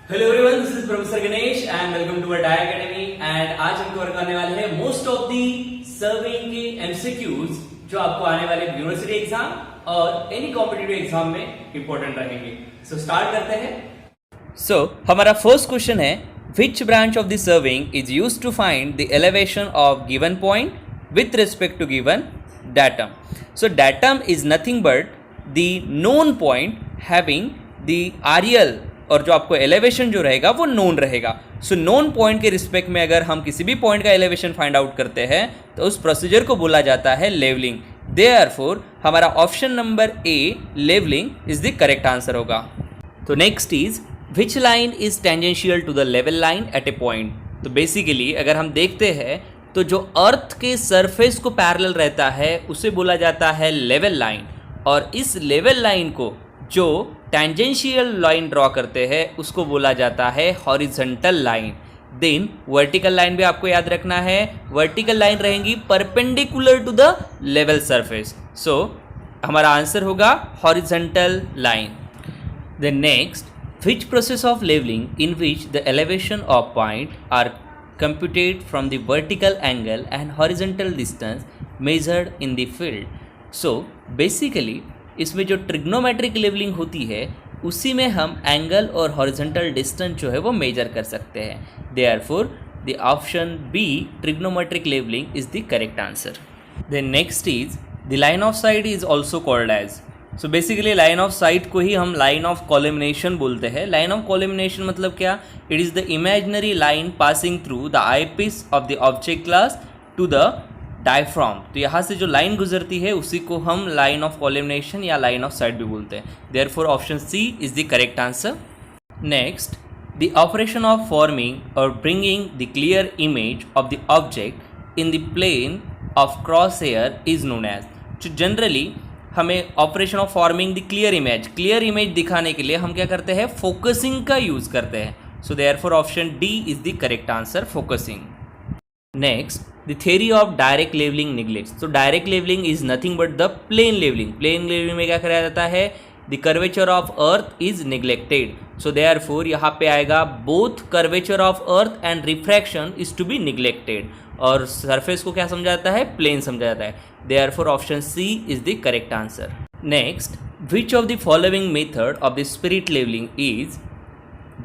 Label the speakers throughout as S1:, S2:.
S1: Hello everyone, this is professor Ganesh and welcome to die academy. And आज हम cover करने वाले हैं मोस्ट ऑफ दी सर्विंग के एमसीक्यूज जो आपको आने वाले यूनिवर्सिटी एग्जाम और एनी कॉम्पिटिटिव एग्जाम में इंपॉर्टेंट रहेंगे। सो स्टार्ट करते हैं। हमारा फर्स्ट क्वेश्चन है, which branch of the serving is used to find the elevation of given point with respect to given datum? So datum is nothing but the known point having the REL, और जो आपको elevation जो रहेगा वो known रहेगा। सो known point के respect में अगर हम किसी भी पॉइंट का एलिवेशन फाइंड आउट करते हैं तो उस प्रोसीजर को बोला जाता है लेवलिंग। देयरफॉर हमारा option number A levelling is the correct answer होगा। तो next is which line is tangential to the level line at a point. तो बेसिकली अगर हम देखते हैं तो जो अर्थ के सरफेस को पैरेलल रहता है उसे बोला जाता है लेवल लाइन, और इस लेवल लाइन को जो टेंजेंशियल लाइन ड्रॉ करते हैं उसको बोला जाता है horizontal line. Then vertical line भी आपको याद रखना है, वर्टिकल लाइन रहेंगी perpendicular to the level surface. So हमारा आंसर होगा horizontal line. Then next, which process of leveling in which the elevation of point are computed from the vertical angle and horizontal distance measured in the field. So basically इसमें जो trigonometric levelling होती है उसी में हम angle और horizontal distance जो है वो मेजर कर सकते हैं। Therefore the option B trigonometric levelling is the correct answer. Then next is the line of sight is also called as. So basically line of sight को ही हम लाइन ऑफ कॉलिमिनेशन बोलते हैं। लाइन ऑफ कॉलिमिनेशन मतलब क्या? It is the imaginary line passing through the eyepiece of the object glass to the diaphragm. तो यहाँ से जो लाइन गुजरती है उसी को हम लाइन ऑफ कॉलिमिनेशन या लाइन ऑफ साइट भी बोलते हैं। Therefore option C is the correct answer. Next, the operation of forming और bringing the clear image of the object in the plane of cross hair is known as. जो generally हमें operation of forming the clear image दिखाने के लिए हम क्या करते हैं? फोकसिंग का यूज करते हैं। So therefore option D is the correct answer, focusing. Next, the theory of direct levelling neglects. तो direct levelling is nothing but the plane levelling. Plane levelling में क्या कराया जाता है? The curvature of earth is neglected. So therefore यहाँ पे आएगा both curvature of earth and refraction is to be neglected, और सरफेस को क्या समझा जाता है? प्लेन समझा जाता है। Therefore option C is the correct answer. Next, which of the following method of the spirit levelling is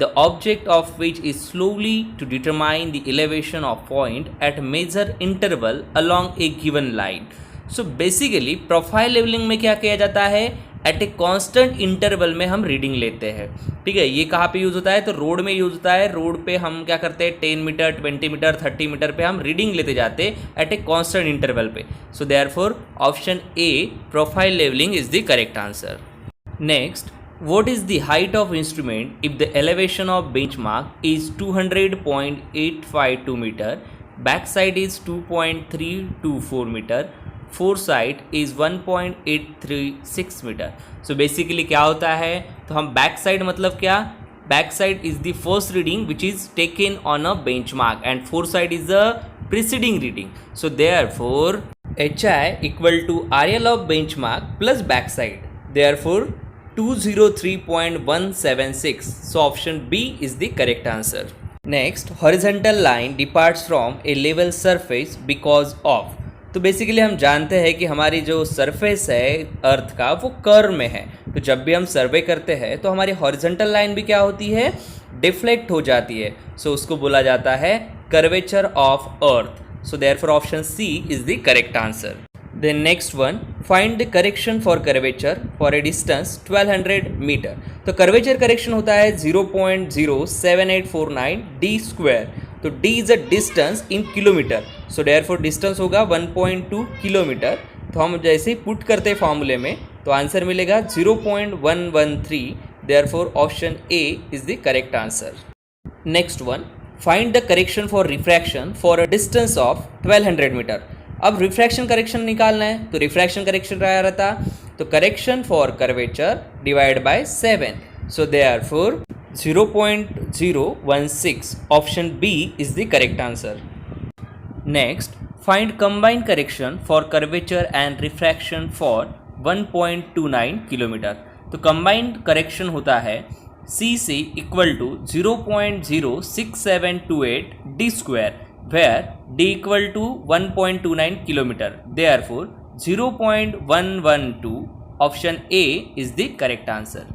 S1: the object of which is slowly to determine the elevation of point at major interval along a given line. So basically profile levelling में क्या किया जाता है? Eight ए constant interval में हम reading लेते हैं। ठीक है, ये कहाँ पे यूज़ होता है? तो रोड में यूज़ होता है। रोड पे हम क्या करते हैं? 10 मीटर, 20 मीटर, 30 मीटर पे हम रीडिंग लेते जाते हैं एट ए कॉन्स्टेंट इंटरवल पे। So therefore option A profile levelling is the correct answer. Next, what is the height of instrument if the elevation of benchmark is 200.852 meter, back side is 2.324 meter, foresight is 1.836 meter? So basically क्या होता है? तो हम back side मतलब क्या? Back side is the first reading which is taken on a benchmark and foresight is the preceding reading. So therefore HI equal to RL of benchmark plus backside. Therefore 203.176. So option B is the correct answer. Next, horizontal line departs from a level surface because of. तो basically हम जानते हैं कि हमारी जो surface है अर्थ का वो कर्व में है। तो जब भी हम सर्वे करते हैं तो हमारी हॉरिजॉन्टल लाइन भी क्या होती है? डिफ्लेक्ट हो जाती है। सो उसको बोला जाता है curvature of earth. So therefore option C is the correct answer. Then next one, find the correction for curvature for a distance 1200 metre. तो कर्वेचर करेक्शन होता है 0.07849 d स्क्वायर। तो d is a distance in kilometre. So therefore distance होगा 1.2 kilometre. तो हम जैसे ही put करते हैं फॉर्मूले में तो आंसर मिलेगा 0.113। Therefore option A is the correct answer. Next one, find the correction for refraction for a distance of 1200 metre. अब रिफ्रैक्शन करेक्शन निकालना है तो रिफ्रैक्शन करेक्शन क्या रहता? तो correction for curvature divide by 7। So therefore 0.016 option B is the correct answer. Next, find combined correction for curvature and refraction for 1.29 kilometre. तो combined correction होता है C C equal to 0.06728 D square, where D equal to 1.29 kilometre, therefore 0.112 option A is the correct answer.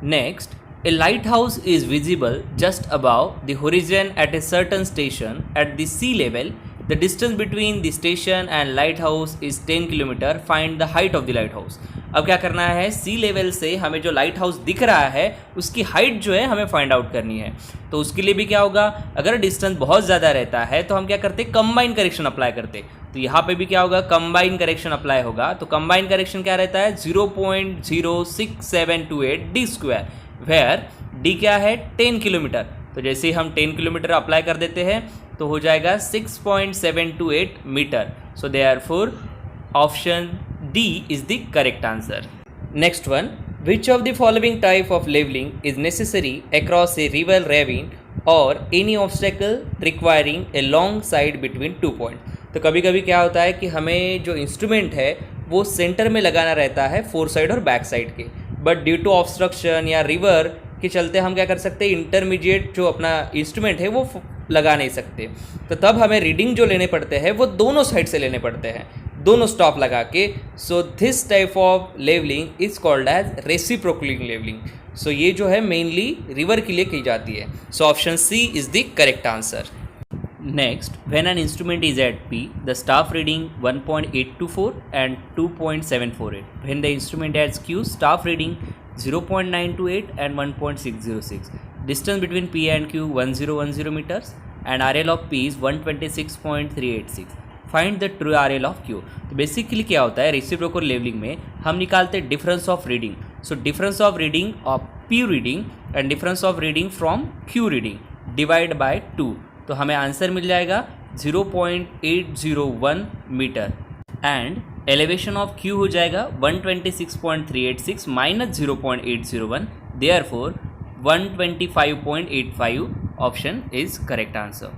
S1: Next, a lighthouse is visible just above the horizon at a certain station at the sea level. The distance between the station and lighthouse is 10 kilometre. Find the height of the lighthouse. अब क्या करना है, सी level से हमें जो light house दिख रहा है उसकी हाइट जो है हमें फाइंड आउट करनी है। तो उसके लिए भी क्या होगा, अगर डिस्टेंस बहुत ज़्यादा रहता है तो हम क्या करते, कंबाइन करेक्शन अप्लाई करते। तो यहाँ पे भी क्या होगा, कंबाइन करेक्शन अप्लाई होगा। तो कंबाइन करेक्शन क्या रहता है, 0.06728 डी स्क्वायर, वेयर डी क्या है 10 किलोमीटर। तो जैसे ही हम 10 किलोमीटर अप्लाई कर देते हैं तो हो जाएगा 6.728 metre. So therefore option D is the correct answer. Next one, which of the following type of levelling is necessary across a river ravine और any obstacle requiring a long side between 2 point. तो कभी कभी क्या होता है कि हमें जो इंस्ट्रूमेंट है वो सेंटर में लगाना रहता है, 4 साइड और बैक साइड के, बट ड्यू टू ऑब्स्ट्रक्शन या रिवर के चलते हम क्या कर सकते हैं, इंटरमीडिएट जो अपना इंस्ट्रूमेंट है वो लगा नहीं सकते। तो तब हमें रीडिंग जो लेने पड़ते हैं वो दोनों साइड से लेने पड़ते हैं, दोनों स्टॉप लगा के। So this type of levelling is called as reciprocal levelling. So ये जो है मेनली रिवर के लिए की जाती है। So option C is the correct answer. Next, when an instrument is at P, the staff reading 1.824 and 2.748. When the instrument has Q, staff reading 0.928 and 1.606. Distance between P and Q 1010 meters and RL of P is 126.386. Find the true RL of Q. तो basically क्या होता है, reciprocal levelling में हम निकालते हैं difference of reading. So difference of reading of P reading and difference of reading from Q reading divide by 2। तो हमें आंसर मिल जाएगा 0.801 metre and elevation of Q हो जाएगा 126.386 minus 0.801, therefore 125.85 option is correct answer.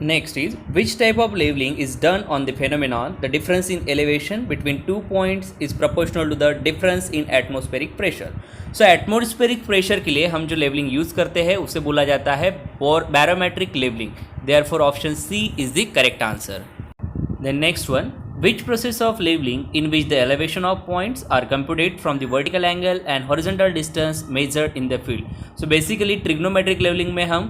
S1: Next is, which type of levelling is done on the phenomenon the difference in elevation between 2 points is proportional to the difference in atmospheric pressure. So atmospheric pressure के लिए हम जो levelling use करते हैं उसे बोला जाता है barometric levelling, therefore option C is the correct answer. Then next one, which process of leveling in which the elevation of points are computed from the vertical angle and horizontal distance measured in the field. So basically trigonometric leveling में हम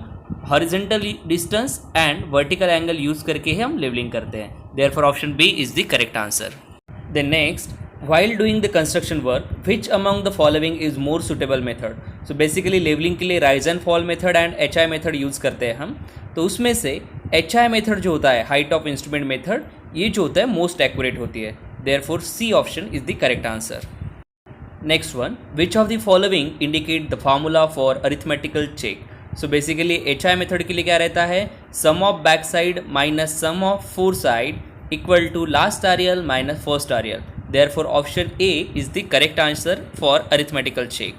S1: horizontal distance and vertical angle use करके ही हम leveling करते हैं, therefore option B is the correct answer. Then next, while doing the construction work, which among the following is more suitable method? So basically leveling के लिए rise and fall method and HI method use करते हैं हम। तो उसमें से HI method जो होता है, height of instrument method, ये जो होता है मोस्ट एक्यूरेट होती है, therefore C option is the correct answer. Next one, which of the following indicate the formula for arithmetical check. So basically HI method के लिए क्या रहता है, sum of back side minus sum of fore side equal to last RL minus first RL, therefore option A is the correct answer for arithmetical check.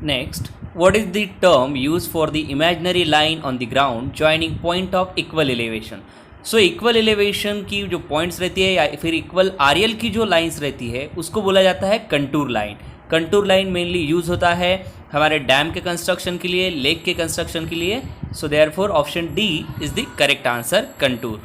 S1: Next, what is the term used for the imaginary line on the ground joining point of equal elevation? So equal elevation की जो points रहती है या फिर equal Areal की जो lines रहती है उसको बोला जाता है contour line. Contour line mainly use होता है हमारे डैम के कंस्ट्रक्शन के लिए, लेक के कंस्ट्रक्शन के लिए। सो therefore option D is the correct answer, contour.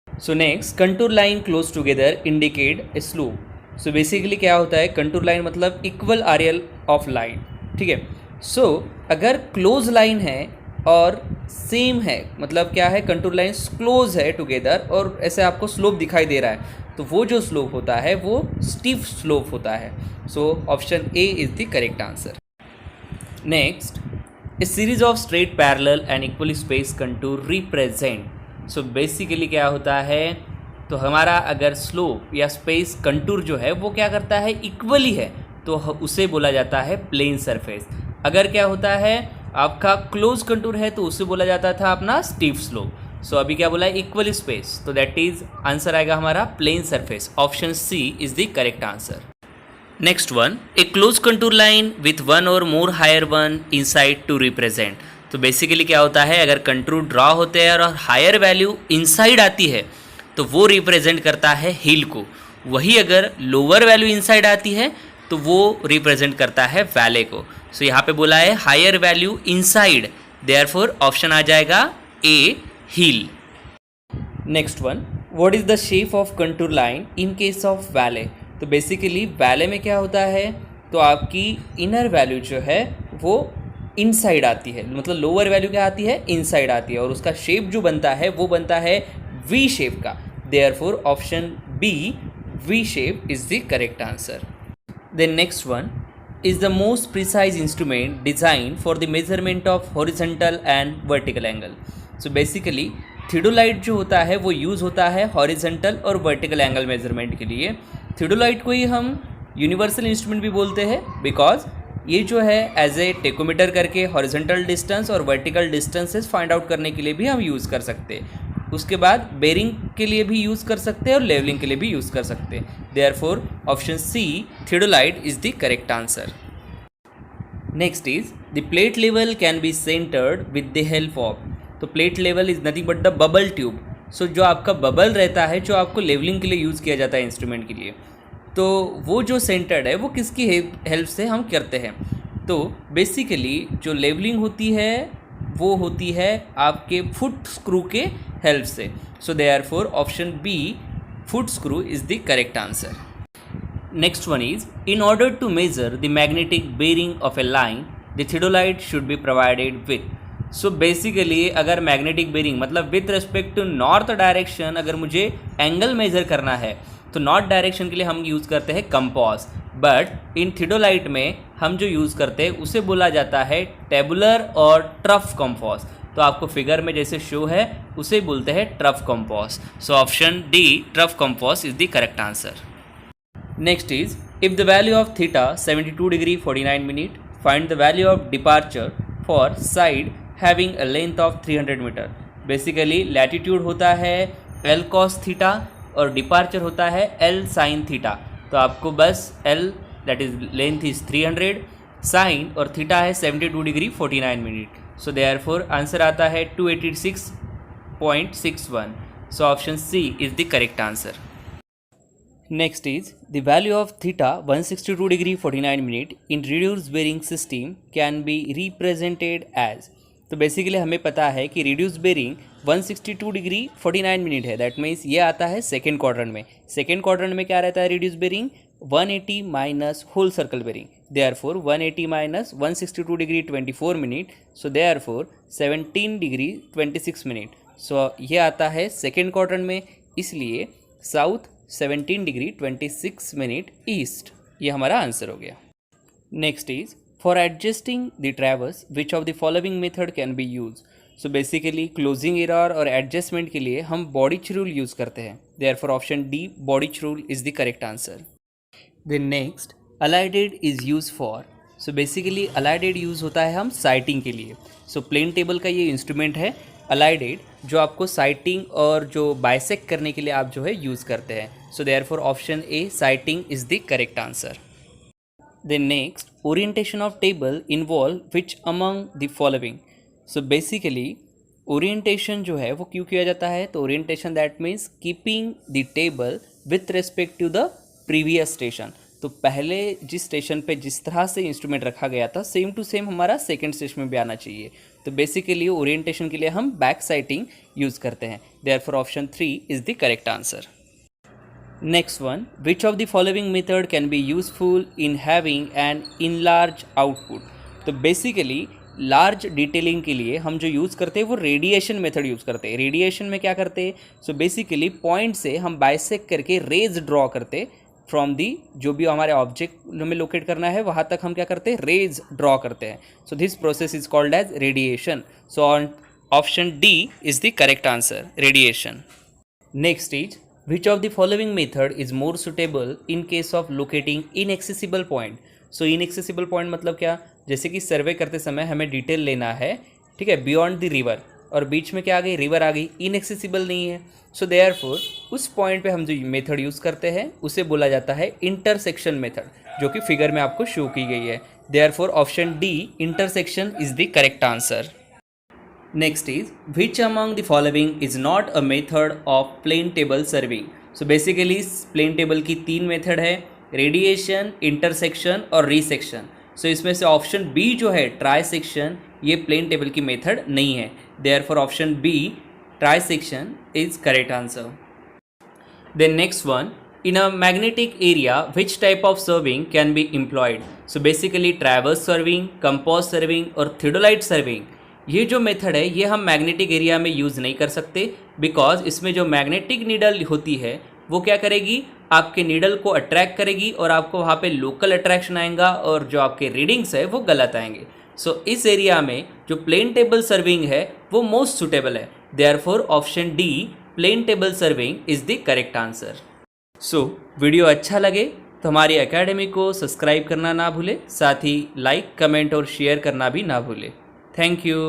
S1: So next, contour line close together indicate a slope. So basically क्या होता है, कंटूर लाइन मतलब इक्वल आरियल ऑफ लाइन, ठीक है। सो अगर क्लोज लाइन है और सेम है, मतलब क्या है, कंटूर लाइन्स क्लोज है टुगेदर और ऐसे आपको स्लोप दिखाई दे रहा है, तो वो जो स्लोप होता है वो स्टीफ स्लोप होता है। So option A is the correct answer. Next, A series of straight parallel and equally space contour represent. So basically क्या होता है, तो हमारा अगर स्लोप या स्पेस कंटूर जो है वो क्या करता है, इक्वली है, तो उसे बोला जाता है प्लेन सरफेस। अगर क्या होता है आपका क्लोज कंटूर है तो उसे बोला जाता था अपना स्टीफ स्लोप। सो अभी क्या बोला है, इक्वल स्पेस, तो दैट इज आंसर आएगा हमारा plane surface, option C is the correct answer. Next one, a close contour line with one और more higher one inside to represent. तो बेसिकली क्या होता है, अगर कंटूर ड्रॉ होते हैं और हायर वैल्यू इनसाइड आती है तो वो रिप्रेजेंट करता है हिल को, वही अगर लोअर वैल्यू इनसाइड आती है तो वो रिप्रेजेंट करता है वैले को। सो यहाँ पे बोला है higher value inside, therefore option आ जाएगा a hill. Next one, what is the shape of contour line in case of valley. तो बेसिकली वैले में क्या होता है, तो आपकी इनर वैल्यू जो है वो इनसाइड आती है, मतलब लोअर वैल्यू क्या आती है, इनसाइड आती है, और उसका शेप जो बनता है वो बनता है वी शेप का। Therefore option B V shape is the correct answer. Then next one is the most precise instrument designed for the measurement of horizontal and vertical angle. So basically theodolite जो होता है वो use होता है horizontal और vertical angle measurement के लिए। Theodolite को ही हम यूनिवर्सल इंस्ट्रूमेंट भी बोलते हैं, बिकॉज ये जो है एज ए टेकोमीटर करके हॉरिजेंटल डिस्टेंस और वर्टिकल डिस्टेंसेस फाइंड आउट करने के लिए भी हम यूज़ कर सकते हैं। उसके बाद बेरिंग के लिए भी यूज़ कर सकते हैं और लेवलिंग के लिए भी यूज़ कर सकते हैं। Therefore option C theodolite is the correct answer. Next is the plate level can be centred with the help of. तो plate level is nothing but the bubble tube. So जो आपका bubble रहता है जो आपको लेवलिंग के लिए use किया जाता है इंस्ट्रूमेंट के लिए, तो वो जो सेंटर्ड है वो किसकी हेल्प से हम करते हैं। तो बेसिकली जो लेवलिंग होती है वो होती है आपके फुट स्क्रू के हेल्प से। So therefore option B foot screw is the correct answer. Next one is in order to measure the magnetic bearing of a line the theodolite should be provided with. So basically अगर magnetic bearing मतलब with respect to north direction अगर मुझे angle measure करना है तो north direction के लिए हम यूज़ करते हैं कंपास, बट इन थियोडोलाइट में हम जो यूज़ करते हैं उसे बोला जाता है टेबुलर और ट्रफ कंपास। तो आपको फिगर में जैसे शो है उसे बोलते हैं trough compass. So option D trough compass is the correct answer. Next is if the value of theta 72 degree 49 minute, find the value of departure for side having a length of 300 metre. Basically latitude होता है L cos theta और departure होता है L sine theta. तो आपको बस L that is length is 300, sine और theta है 72 degree 49 minute. So therefore answer आता है 286.61। So option C is the correct answer. Next is the value of theta 162 degree 49 minute in reduce bearing system can be represented as. तो basically हमें पता है कि reduce bearing 162 degree 49 minute है, that means ये आता है सेकेंड क्वाड्रेंट में। सेकेंड क्वाड्रेंट में क्या रहता है reduce bearing 180 minus whole circle bearing. Therefore 180 minus 162 degree 24 minute, so therefore 17 degree 26 minute. So ये आता है सेकेंड क्वाड्रेंट में, इसलिए साउथ 17 डिग्री 26 मिनट ईस्ट, ये हमारा आंसर हो गया। Next is for adjusting the traverse which of the following method can be use. So basically closing error और एडजस्टमेंट के लिए हम बॉडिच रूल यूज़ करते हैं। Therefore option D Bowditch rule is the correct answer. Then next alidade is use for. So basically alidade use होता है हम sighting के लिए। सो प्लेन टेबल का ये इंस्ट्रूमेंट है अलाइडेड, जो आपको साइटिंग और जो बाइसेक्ट करने के लिए आप जो है यूज़ करते हैं। So therefore option A sighting is the correct answer. Then next orientation of table involve which among the following. So basically orientation जो है वो क्यों किया जाता है, तो orientation that means keeping the table with respect to the previous station. तो पहले जिस स्टेशन पे जिस तरह से इंस्ट्रूमेंट रखा गया था सेम टू सेम हमारा सेकंड स्टेशन में भी आना चाहिए। तो बेसिकली ओरिएंटेशन के लिए हम बैक साइटिंग यूज़ करते हैं। Therefore option 3 is the correct answer. Next one which of the following method can be useful in having an enlarge output. तो बेसिकली लार्ज डिटेलिंग के लिए हम जो यूज़ करते हैं वो रेडिएशन मेथड यूज़ करते हैं। रेडिएशन में क्या करते हैं, सो बेसिकली पॉइंट से हम बाइसेक्ट करके रेज ड्रॉ करते फ्रॉम दी, जो भी हमारे ऑब्जेक्ट में लोकेट करना है वहाँ तक हम क्या करते हैं रेज ड्रॉ करते हैं। So this process is called as radiation. So option D is the correct answer, radiation. Next is which of the following method is more suitable in case of locating inaccessible point. So inaccessible point मतलब क्या, जैसे कि सर्वे करते समय हमें detail लेना है, ठीक है, बियॉन्ड द रिवर, और बीच में क्या आ गई, रिवर आ गई, इनएक्सेसिबल नहीं है। सो देयरफॉर उस पॉइंट पे हम जो मेथड यूज़ करते हैं उसे बोला जाता है इंटरसेक्शन मेथड, जो कि फिगर में आपको शो की गई है। Therefore option D intersection is the correct answer. Next is which among the following is not a method of plane table surveying. So basically plane table की 3 मेथड है, radiation, intersection और रीसेक्शन। सो इसमें से ऑप्शन बी जो है trisection, ये plane table की method नहीं है, therefore option B trisection is correct answer. Then next one, in a magnetic area, which type of serving can be employed? So basically traverse serving, compost serving और theodolite serving। ये जो method है ये हम magnetic area में use नहीं कर सकते, बिकॉज इसमें जो मैग्नेटिक नीडल होती है वो क्या करेगी, आपके नीडल को अट्रैक्ट करेगी और आपको वहाँ पे लोकल अट्रैक्शन आएगा और जो आपके रीडिंग्स है वो गलत आएंगे। सो इस एरिया में जो प्लेन टेबल सर्विंग है वो मोस्ट सुटेबल है, therefore option D plane table surveying is the correct answer. So video अच्छा लगे तो हमारी एकेडमी को सब्सक्राइब करना ना भूले, साथ ही लाइक, कमेंट और शेयर करना भी ना भूले। Thank you.